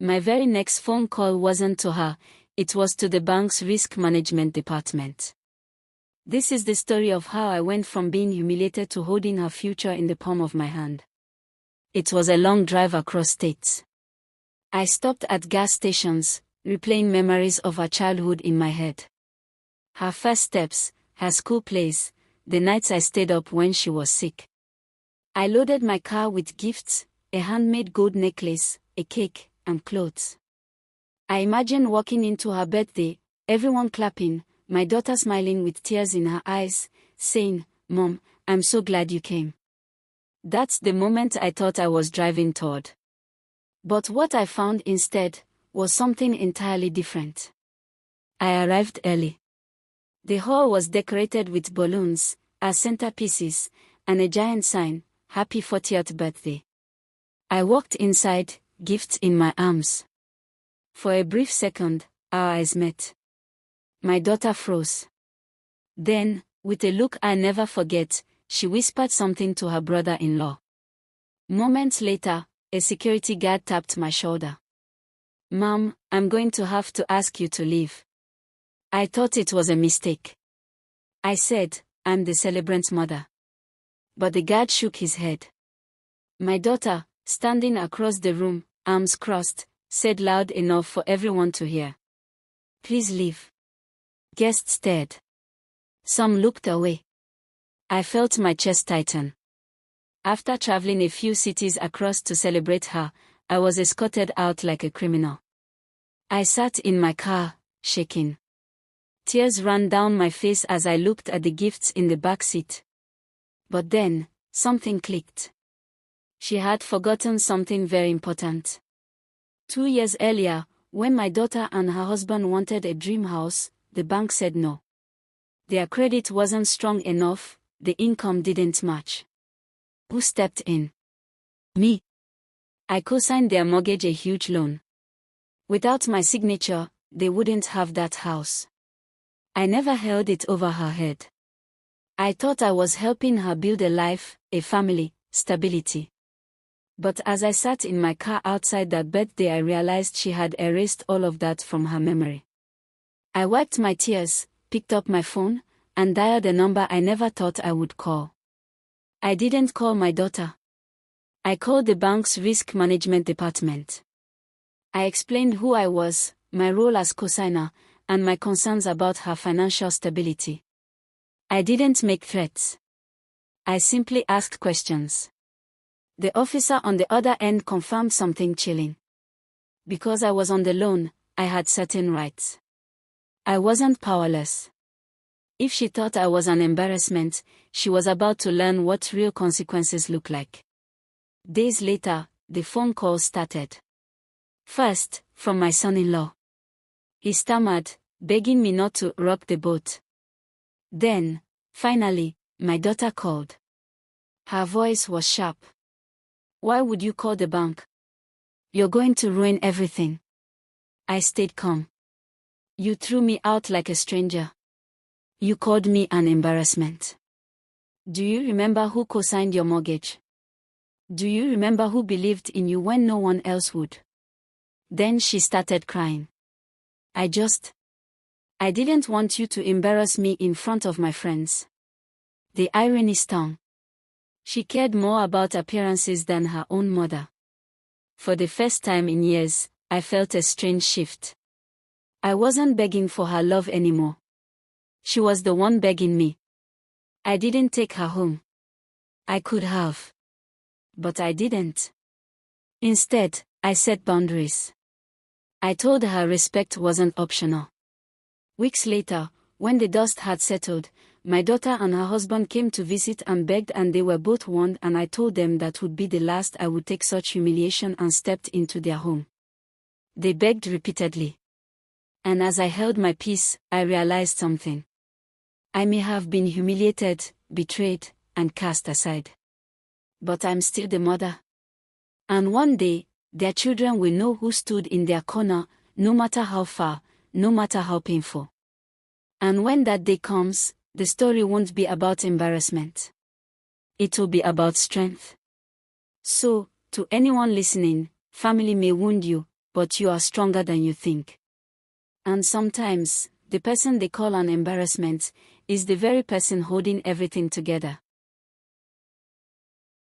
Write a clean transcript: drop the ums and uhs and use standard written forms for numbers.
My very next phone call wasn't to her, it was to the bank's risk management department. This is the story of how I went from being humiliated to holding her future in the palm of my hand. It was a long drive across states. I stopped at gas stations, replaying memories of her childhood in my head. Her first steps, her school plays, the nights I stayed up when she was sick. I loaded my car with gifts, a handmade gold necklace, a cake, and clothes. I imagined walking into her birthday, everyone clapping, my daughter smiling with tears in her eyes, saying, "Mom, I'm so glad you came." That's the moment I thought I was driving toward. But what I found instead was something entirely different. I arrived early. The hall was decorated with balloons, as centerpieces, and a giant sign, "Happy 40th birthday." I walked inside, gifts in my arms. For a brief second, our eyes met. My daughter froze. Then, with a look I'll never forget, she whispered something to her brother-in-law. Moments later, a security guard tapped my shoulder. "Mom, I'm going to have to ask you to leave." I thought it was a mistake. I said, "I'm the celebrant's mother." But the guard shook his head. My daughter, standing across the room, arms crossed, said loud enough for everyone to hear, "Please leave." Guests stared. Some looked away. I felt my chest tighten. After traveling a few cities across to celebrate her, I was escorted out like a criminal. I sat in my car, shaking. Tears ran down my face as I looked at the gifts in the back seat. But then, something clicked. She had forgotten something very important. 2 years earlier, when my daughter and her husband wanted a dream house, the bank said no. Their credit wasn't strong enough, the income didn't match. Who stepped in? Me. I co-signed their mortgage, a huge loan. Without my signature, they wouldn't have that house. I never held it over her head. I thought I was helping her build a life, a family, stability. But as I sat in my car outside that birthday, I realized she had erased all of that from her memory. I wiped my tears, picked up my phone, and dialed a number I never thought I would call. I didn't call my daughter. I called the bank's risk management department. I explained who I was, my role as cosigner, and my concerns about her financial stability. I didn't make threats. I simply asked questions. The officer on the other end confirmed something chilling. Because I was on the loan, I had certain rights. I wasn't powerless. If she thought I was an embarrassment, she was about to learn what real consequences look like. Days later, the phone calls started. First, from my son-in-law. He stammered, begging me not to rock the boat. Then, finally, my daughter called. Her voice was sharp. "Why would you call the bank? You're going to ruin everything." I stayed calm. "You threw me out like a stranger. You called me an embarrassment. Do you remember who co-signed your mortgage? Do you remember who believed in you when no one else would?" Then she started crying. I didn't want you to embarrass me in front of my friends." The irony stung. She cared more about appearances than her own mother. For the first time in years, I felt a strange shift. I wasn't begging for her love anymore. She was the one begging me. I didn't take her home. I could have. But I didn't. Instead, I set boundaries. I told her respect wasn't optional. Weeks later, when the dust had settled, my daughter and her husband came to visit and begged, and they were both warned, and I told them that would be the last I would take such humiliation, and stepped into their home. They begged repeatedly. And as I held my peace, I realized something. I may have been humiliated, betrayed, and cast aside. But I'm still the mother. And one day, their children will know who stood in their corner, no matter how far, no matter how painful. And when that day comes, the story won't be about embarrassment. It will be about strength. So, to anyone listening, family may wound you, but you are stronger than you think. And sometimes, the person they call an embarrassment is the very person holding everything together.